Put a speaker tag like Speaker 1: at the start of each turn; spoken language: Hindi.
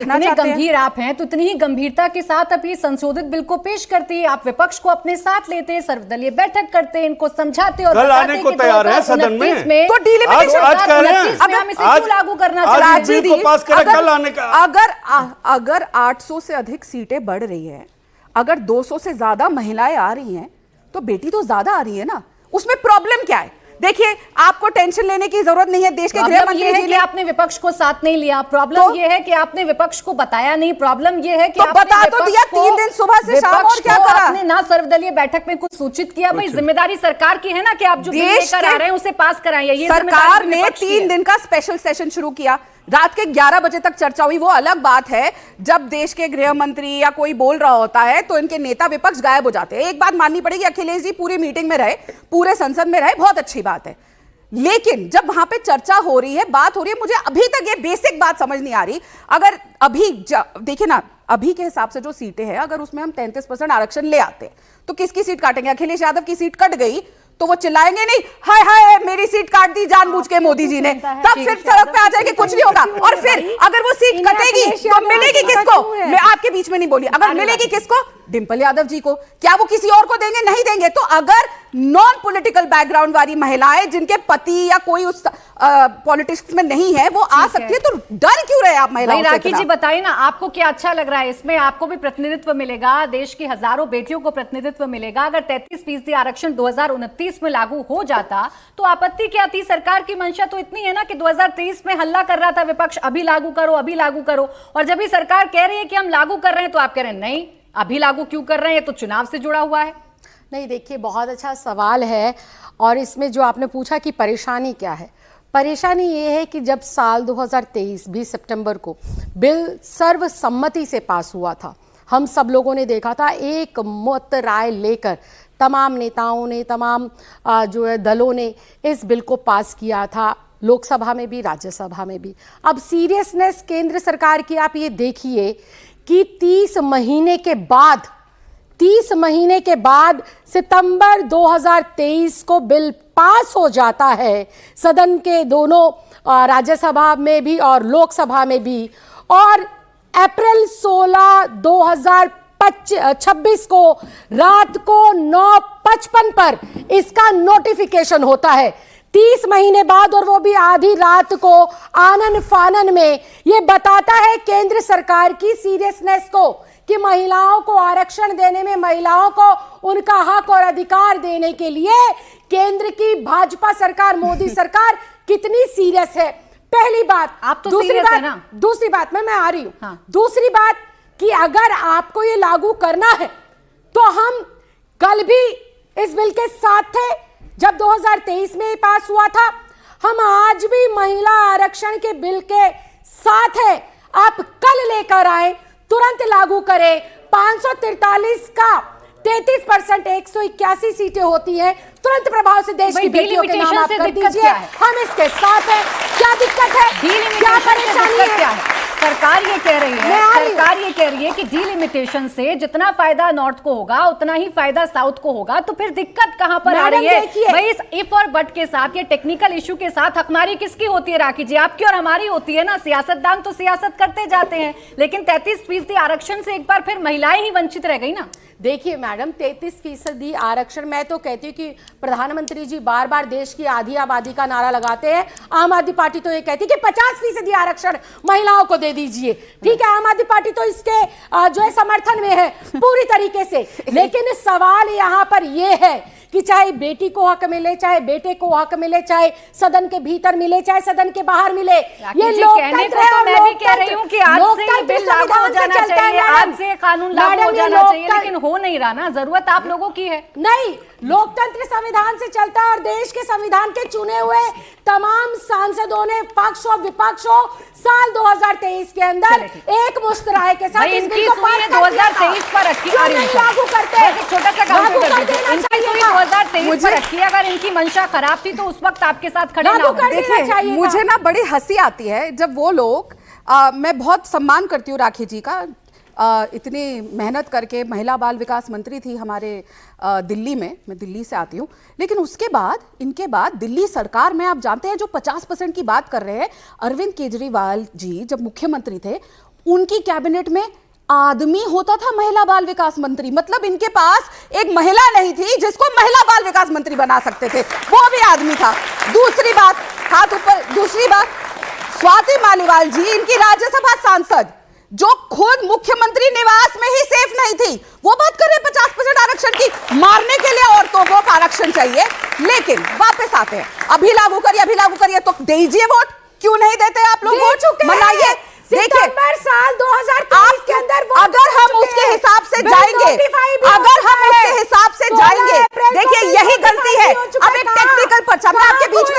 Speaker 1: इतने गंभीर आप हैं तो इतनी ही गंभीरता के साथ अब ये संशोधित बिल को पेश करते हैं, आप विपक्ष को अपने साथ लेते हैं, सर्वदलीय बैठक करते हैं, इनको समझाते और
Speaker 2: कल आने को तैयार है सदन में।
Speaker 1: तो
Speaker 2: डिलिमिटेशन आज कह रहे हैं
Speaker 1: हम इसे क्यों लागू करना चाहते हैं?
Speaker 2: बिल को पास करें कल आने का।
Speaker 3: अगर 800 से अधिक सीटें बढ़ रही है, अगर 200 से ज्यादा महिलाएं आ रही हैं, तो बेटी तो ज्यादा आ रही है ना, उसमें प्रॉब्लम क्या है? देखिए, आपको टेंशन लेने की जरूरत नहीं है। देश के गृह मंत्री जी ने
Speaker 1: आपने विपक्ष को साथ नहीं लिया, प्रॉब्लम ये है कि आपने विपक्ष को बताया नहीं, प्रॉब्लम ये है कि
Speaker 3: तो बता तो दिया 3 दिन सुबह से शाम, और क्या करा
Speaker 1: आपने? ना सर्वदलीय बैठक में कुछ सूचित किया। भाई जिम्मेदारी सरकार की है ना कि आप जो बिल लेकर आ रहे हैं उसे पास कराइए। ये
Speaker 3: सरकार ने 3 दिन का स्पेशल सेशन शुरू किया, रात के 11 बजे तक चर्चा हुई। वो अलग बात है जब देश के गृह मंत्री या कोई बोल रहा होता है तो इनके नेता विपक्ष गायब हो जाते हैं। एक बात माननी पड़ेगी, अखिलेश जी पूरी मीटिंग में रहे, पूरे संसद में रहे, बहुत अच्छी बात है। लेकिन जब वहां पे चर्चा हो रही है, बात हो रही है, मुझे अभी तक ये बेसिक बात समझ नहीं आ रही। अगर अभी देखिए ना, अभी के हिसाब से जो सीटें हैं, अगर उसमें हम 33% आरक्षण ले आते तो किसकी सीट काटेंगे? अखिलेश यादव की सीट कट गई तो वो चिल्लाएंगे नहीं, हाय हाय मेरी सीट काट दी जानबूझ के मोदी जी ने, तब फिर सड़क पे आ जाएंगे, कुछ नहीं होगा। और फिर अगर वो सीट कटेगी तो मिलेगी किसको? मैं आपके बीच में नहीं बोली, अगर मिलेगी किसको? डिंपल यादव जी को। क्या वो किसी और को देंगे? नहीं देंगे। तो अगर नॉन पॉलिटिकल बैकग्राउंड वाली महिलाएं जिनके पति या कोई उस पॉलिटिक्स में नहीं है वो आ सकती है, तो डर क्यों रहे आप महिलाओं से?
Speaker 1: राखी जी बताइए ना, आपको क्या अच्छा लग रहा है इसमें? आपको भी प्रतिनिधित्व मिलेगा, देश की हजारों बेटियों को प्रतिनिधित्व मिलेगा। अगर 33% आरक्षण 2029 में लागू हो जाता तो आपत्ति क्या थी? सरकार की मंशा तो इतनी है ना कि 2023 में हल्ला कर रहा था विपक्ष, अभी लागू करो, अभी लागू करो, और जब भी सरकार कह रही है कि हम लागू कर रहे हैं तो आप कह रहे हैं नहीं, अभी लागू क्यों कर रहे हैं? तो चुनाव से जुड़ा हुआ है।
Speaker 4: नहीं, देखिए बहुत अच्छा सवाल है, और इसमें जो आपने पूछा कि परेशानी क्या है, परेशानी ये है कि जब साल 2023 20 सितंबर को बिल सर्वसम्मति से पास हुआ था, हम सब लोगों ने देखा था, एक मत राय लेकर तमाम नेताओं ने, तमाम जो है दलों ने इस बिल को पास किया था, लोकसभा में भी, राज्यसभा में भी। अब सीरियसनेस केंद्र सरकार की आप ये देखिए कि 30 महीने के बाद सितंबर 2023 को बिल पास हो जाता है, सदन के दोनों राज्यसभा में भी और लोकसभा में भी, और अप्रैल 16 2026 को रात को 9:55 पर इसका नोटिफिकेशन होता है। 30 महीने बाद, और वो भी आधी रात को, आनन फानन में। ये बताता है केंद्र सरकार की सीरियसनेस को कि महिलाओं को आरक्षण देने में, महिलाओं को उनका हक और अधिकार देने के लिए केंद्र की भाजपा सरकार, मोदी सरकार कितनी सीरियस है। पहली बात।
Speaker 1: आप तो सीरियस है ना?
Speaker 4: दूसरी बात मैं आ रही हूं।
Speaker 1: हाँ।
Speaker 4: दूसरी बात कि अगर आपको ये लागू करना है तो हम कल भी इस बिल के साथ थे जब 2023 में पास हुआ था, हम आज भी महिला आरक्षण के बिल के साथ हैं। आप कल लेकर आए, तुरंत लागू करें। 543 का 33%, 181 सीटें होती हैं, तुरंत प्रभाव से देश की बेटियों के नाम आप कर दीजिए। हम इसके साथ हैं। क्या दिक्कत है? क्या परेशानी है?
Speaker 1: सरकार ये कह रही है कि डीलिमिटेशन से जितना फायदा नॉर्थ को होगा उतना ही फायदा साउथ को होगा, तो फिर दिक्कत कहां पर आ रही है? भाई इस इफ और बट के साथ, ये टेक्निकल इशू के साथ हकमारी किसकी होती है राखी जी? आपकी और हमारी होती है ना। सियासतदान तो सियासत करते जाते हैं, लेकिन 33% आरक्षण से एक बार फिर महिलाएं ही वंचित रह गई ना।
Speaker 4: देखिए मैडम, 33% आरक्षण, मैं तो कहती हूँ कि प्रधानमंत्री जी बार बार देश की आधी आबादी का नारा लगाते हैं। आम आदमी पार्टी तो ये कहती है कि 50% आरक्षण महिलाओं को दे दीजिए। ठीक है, आम आदमी पार्टी तो इसके जो है समर्थन में है पूरी तरीके से। लेकिन सवाल यहाँ पर ये है कि चाहे बेटी को हक मिले, चाहे बेटे को हक मिले, चाहे सदन के भीतर मिले, चाहे सदन के बाहर मिले, ये लोकतंत्र है। और
Speaker 1: मैं भी कह रही हूँ कि आज से बिल लागू हो जाना चाहिए, आज से कानून लागू हो जाना चाहिए, लेकिन हो नहीं रहा ना। जरूरत आप लोगों की है।
Speaker 4: नहीं, लोकतंत्र संविधान से चलता है, और देश के संविधान के चुने हुए तमाम सांसदों ने, पक्ष और विपक्ष हो, साल 2023 के अंदर एक मुश्त राय के साथ इस बिल को पास कर
Speaker 1: 2023 पर रखी।
Speaker 4: लागू करते हैं,
Speaker 1: छोटा सा काम कर दीजिए। 2023 पर रखी। अगर इनकी मंशा खराब थी तो उस वक्त आपके साथ खड़े ना होते।
Speaker 3: देखिए, मुझे ना बड़ी हंसी आती है जब वो लोग, मैं बहुत सम्मान करती हूँ राखी जी का, इतनी मेहनत करके, महिला बाल विकास मंत्री थी हमारे दिल्ली में, मैं दिल्ली से आती हूँ, लेकिन उसके बाद, इनके बाद दिल्ली सरकार में आप जानते हैं जो 50% की बात कर रहे हैं, अरविंद केजरीवाल जी जब मुख्यमंत्री थे उनकी कैबिनेट में आदमी होता था महिला बाल विकास मंत्री। मतलब इनके पास एक महिला नहीं थी जिसको महिला बाल विकास मंत्री बना सकते थे, वो भी आदमी था। दूसरी बात, हाथ ऊपर, दूसरी बात, स्वाति मालीवाल जी इनकी राज्यसभा सांसद जो खुद मुख्यमंत्री निवास में ही सेफ नहीं थी, वो बात कर रहे 50% आरक्षण की। मारने के लिए औरतों को आरक्षण चाहिए, लेकिन वापस आते हैं, अभी लागू करिए तो दीजिए वोट। क्यों नहीं देते आप लोग वोट? मनाइए। देखिए
Speaker 4: साल 2023 के अंदर
Speaker 3: अगर हम उसके हिसाब से जाएंगे, देखिए यही गलती है। अब एक टेक्निकल पर्चा मैं आपके बीच में